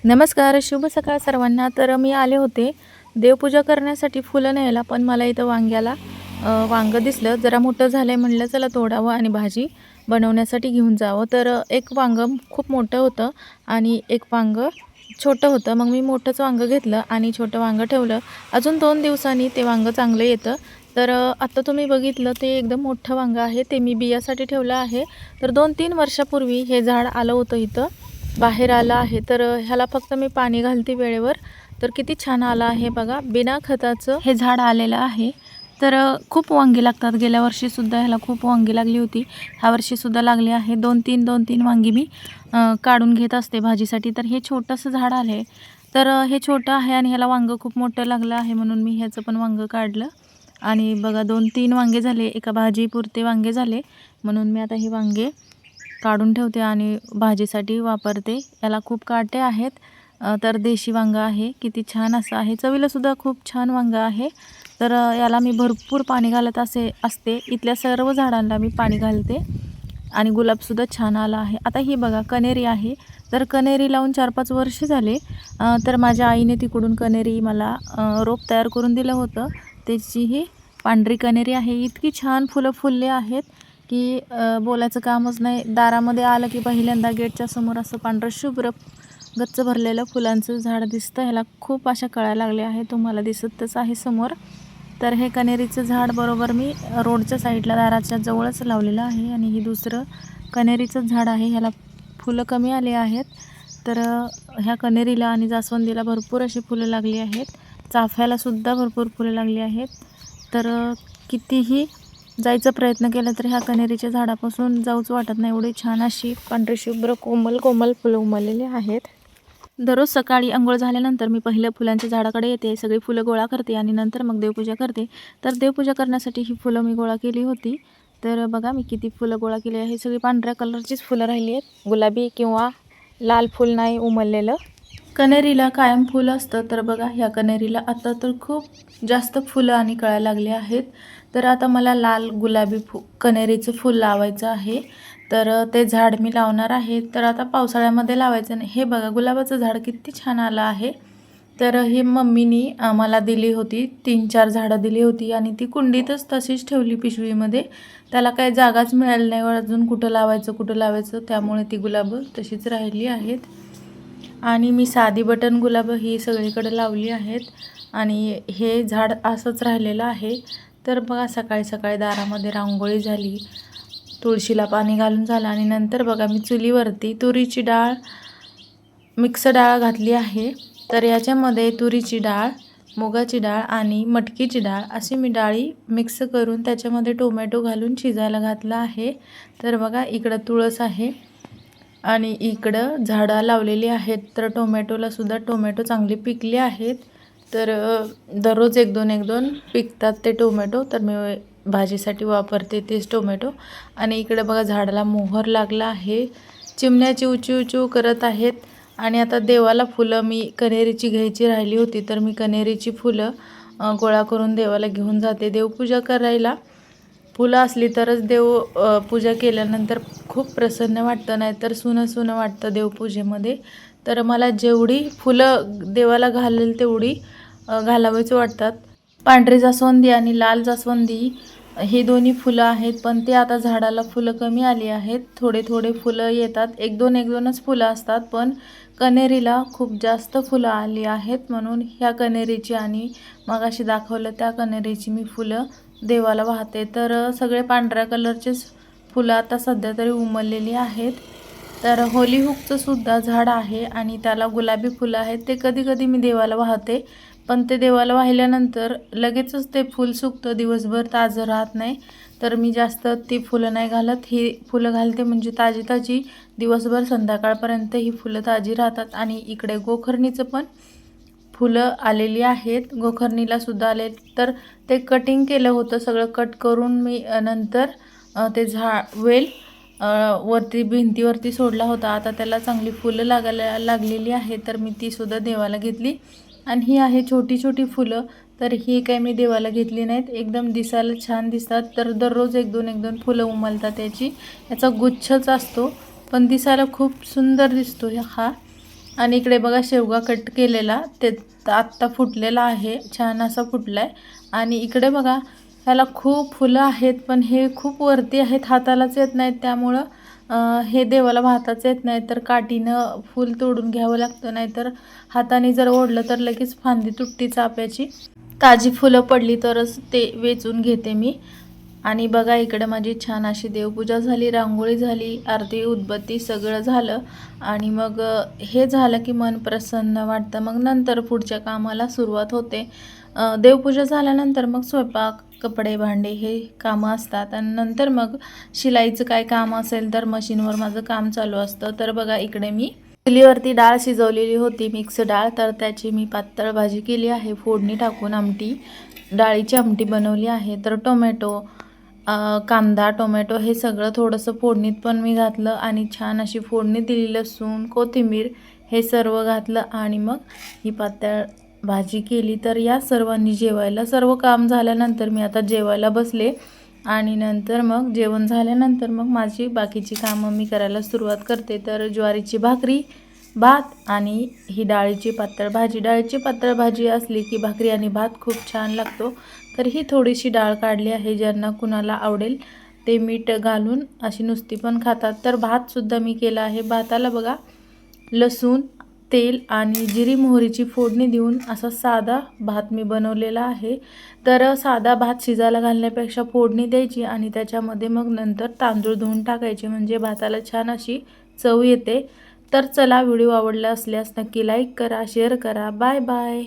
नमस्कार, शुभ सकाळ सर्वांना. तर मी आले होते देवपूजा करण्यासाठी फुलं न्यायला, पण मला इथं वांग्याला वांगं दिसलं. जरा मोठं झालंय म्हणलं चला तोडावं आणि भाजी बनवण्यासाठी घेऊन जावं. तर एक वांगं खूप मोठं होतं आणि एक वांगं छोटं होतं. मग मी मोठंच वांगं घेतलं आणि छोटं वांगं ठेवलं. अजून 2 दिवसांनी ते वांगं चांगलं येतं. तर आता तुम्ही बघितलं ते एकदम मोठं वांगं आहे. ते मी बियासाठी ठेवलं आहे. तर 2-3 वर्षापूर्वी हे झाड आलं होतं इथं. बाहेर आला आहे. तर ह्याला फक्त मी पाणी घालते वेळेवर. तर किती छान आलं आहे बघा. बिना खताचं हे झाड आलेलं आहे. तर खूप वांगी लागतात. गेल्या वर्षीसुद्धा ह्याला खूप वांगी लागली होती. ह्या वर्षीसुद्धा लागली आहे. 2-3 वांगी मी काढून घेत असते भाजीसाठी. तर हे छोटंसं झाड आहे. तर हे छोटं आहे आणि ह्याला वांगं खूप मोठं लागलं आहे म्हणून मी ह्याचं पण वांगं काढलं. आणि बघा 2-3 वांगे झाले. एका भाजीपुरते वांगे झाले. म्हणून मी आता ही वांगे काढून ठेवते आणि भाजीसाठी वापरते. याला खूप काटे आहेत. तर देशी वांगं आहे. किती छान असं आहे. चवीलासुद्धा खूप छान वांगं आहे. तर याला मी भरपूर पाणी घालत असते. इथल्या सर्व झाडांना मी पाणी घालते आणि गुलाबसुद्धा छान आला आहे. आता ही बघा कण्हेरी आहे. तर कण्हेरी लावून 4-5 वर्ष झाले. तर माझ्या आईने तिकडून कण्हेरी मला रोप तयार करून दिलं होतं. त्याची ही पांढरी कण्हेरी आहे. इतकी छान फुलं फुलले आहेत की बोलायचं कामच नाही. दारामध्ये आलं की पहिल्यांदा गेटच्या समोर असं पांढरं शुभ्र गच्च भरलेलं फुलांचं झाड दिसतं. ह्याला खूप अशा कळ्या लागल्या आहेत. तुम्हाला दिसतच आहे समोर. तर हे कण्हेरीचं झाड बरोबर मी रोडच्या साईडला दाराच्या जवळच लावलेलं आहे आणि हे दुसरं कण्हेरीचंच झाड आहे. ह्याला फुलं कमी आले आहेत. तर ह्या कण्हेरीला आणि जास्वंदीला भरपूर अशी फुलं लागली आहेत. चाफ्यालासुद्धा भरपूर फुलं लागली आहेत. तर कितीही जायचा प्रयत्न केला तर ह्या कण्हेरीच्या झाडापासून जाऊच वाटत नाही. एवढी छान अशी पांढरी शुभ्र कोमल कोमल फुलं उमललेली आहेत. दररोज सकाळी अंघोळ झाल्यानंतर मी पहिलं फुलांच्या झाडाकडे येते. सगळी फुलं गोळा करते आणि नंतर मग देवपूजा करते. तर देवपूजा करण्यासाठी ही फुलं मी गोळा केली होती. तर बघा मी किती फुलं गोळा केली आहे. सगळी पांढऱ्या कलरचीच फुलं राहिली आहेत. गुलाबी किंवा लाल फुल नाही उमललेलं. कण्हेरीला कायम फुल असतं. तर बघा ह्या कण्हेरीला आता तर खूप जास्त फुलं आणि कळ्या लागल्या आहेत. तर आता मला लाल गुलाबी कण्हेरीचं फूल लावायचं आहे. तर ते झाड मी लावणार आहे. तर आता पावसाळ्यामध्ये लावायचं नाही. हे बघा गुलाबाचं झाड किती छान आलं आहे. तर ही मम्मीनी मला दिली होती. 3-4 झाडं दिली होती आणि ती कुंडीतच तशीच ठेवली पिशवीमध्ये. त्याला काही जागाच मिळाली नाही अजून कुठं लावायचं. त्यामुळे ती गुलाबं तशीच राहिली आहेत. आणि मी साधी बटन गुलाबं ही सगळीकडे लावली आहेत आणि हे झाड असंच राहिलेलं आहे. तर बघा सकाळी सकाळी दारामध्ये रांगोळी झाली, तुळशीला पाणी घालून झालं आणि नंतर बघा मी चुलीवरती तुरीची डाळ, मिक्स डाळ घातली आहे. तर याच्यामध्ये तुरीची डाळ, मुगाची डाळ आणि मटकीची डाळ अशी मी डाळी मिक्स करून त्याच्यामध्ये टोमॅटो घालून शिजायला घातला आहे. तर बघा इकडं तुळस आहे आणि इकडं झाडं लावलेली आहेत. तर टोमॅटोलासुद्धा टोमॅटो चांगले पिकले आहेत. तर दररोज 1-2 पिकतात ते टोमॅटो. तर मी भाजीसाठी वापरते तेच टोमॅटो. आणि इकडे बघा झाडाला मोहर लागला आहे. चिमण्या चिवचिव करत आहेत. आणि आता देवाला फुलं मी कण्हेरीची घ्यायची राहिली होती. तर मी कण्हेरीची फुलं गोळा करून देवाला घेऊन जाते. देवपूजा करायला फुलं असली तरच पूजा केल्यानंतर खूप प्रसन्न वाटतं. नाहीतर सुनं वाटतं देवपूजेमध्ये. तर मला जेवढी फुलं देवाला घालेल तेवढी घालावीच वाटतात. पांढरी जास्वंदी आणि लाल जास्वंदी हे दोन्ही फुलं आहेत. पण ते आता झाडाला फुलं कमी आली आहेत. थोडे फुलं येतात. 1-2च फुलं असतात. पण कण्हेरीला खूप जास्त फुलं आली आहेत. म्हणून ह्या कण्हेरीची आणि मगाशी दाखवलं त्या कण्हेरीची मी फुलं देवाला वाहते. तर सगळे पांढऱ्या कलरचेच फुलं आता सध्या तरी उमललेली आहेत. तर होली हुकचं सुद्धा झाड आहे आणि त्याला गुलाबी फुलं आहेत. ते कधी मी देवाला वाहते. पण ते देवाला वाहिल्यानंतर लगेचच ते फूल सुकतं. दिवसभर ताजं राहत नाही. तर मी जास्त ती फुलं नाही घालत. ही फुलं घालते म्हणजे ताजी दिवसभर संध्याकाळपर्यंत ही फुलं ताजी राहतात. आणि इकडे गोखरणीचं पण फुलं आलेली आहेत. गोखरणीलासुद्धा आले. तर ते कटिंग केलं होतं. सगळं कट करून मी नंतर ते वेल वरती भिंतीवरती सोडला होता. आता त्याला चांगली फुलं लागलेली आहेत. तर मी तीसुद्धा देवाला घेतली. आणि ही आहे छोटी फुलं. तर ही काही मी देवाला घेतली नाहीत. एकदम दिसायला छान दिसतात. तर दररोज 1-2 फुलं उमलतात याचा गुच्छच असतो. पण दिसायला खूप सुंदर दिसतो हा. आणि इकडे बघा शेवगा कट केलेला ते आत्ता फुटलेला आहे, छान असा फुटला आहे. आणि इकडे बघा ह्याला खूप फुलं आहेत, पण हे खूप वरती आहेत, हातालाच येत नाहीत. त्यामुळं हे देवाला वाहताच येत नाही, तर काठीनं फूल तोडून घ्यावं लागतं. नाहीतर हाताने जर ओढलं तर लगेच फांदी तुटती चाफ्याची. ताजी फुलं पडली तरच ते वेचून घेते मी. आणि बघा इकडे माझी छान अशी देवपूजा झाली, रांगोळी झाली, आरती उदबत्ती सगळं झालं. आणि मग हे झालं की मन प्रसन्न वाटतं. मग नंतर पुढच्या कामाला सुरुवात होते. देवपूजा झाल्यानंतर मग स्वयंपाक, कपडे, भांडे हे कामं असतात. आणि नंतर मग शिलाईचं काय काम असेल तर मशीनवर माझं काम चालू असतं. तर बघा इकडे मी चुलीवरती डाळ शिजवलेली होती, मिक्स डाळ. तर त्याची मी पातळ भाजी केली आहे, फोडणी टाकून आमटी, डाळीची आमटी बनवली आहे. तर टोमॅटो, कांदा, टोमॅटो हे सगळं थोडंसं फोडणीत पण मी घातलं आणि छान अशी फोडणी दिली. लसूण, कोथिंबीर हे सर्व घातलं आणि मग ही पातळ भाजी केली. तर या सर्वांनी जेवायला, सर्व काम झाल्यानंतर मी आता जेवायला बसले. आणि नंतर मग जेवण झाल्यानंतर मग माझी बाकीची कामं मी करायला सुरुवात करते. तर ज्वारीची भाकरी, भात आणि ही डाळीची पातळ भाजी. डाळीची पातळ भाजी असली की भाकरी आणि भात खूप छान लागतो. तर ही थोडीशी डाळ काढली आहे, ज्यांना कुणाला आवडेल ते मीठ घालून अशी नुसती पण खातात. तर भातसुद्धा मी केला आहे. भाताला बघा लसूण, तेल आणि जिरी मोहरीची फोडणी देऊन असा साधा भात मी बनवलेला आहे. तर साधा भात शिजायला घालण्यापेक्षा फोडणी द्यायची आणि त्याच्यामध्ये मग नंतर तांदूळ धुवून टाकायचे, म्हणजे भाताला छान अशी चव येते. तर चला, व्हिडिओ आवडला असल्यास नक्की लाईक करा, शेअर करा. Bye bye.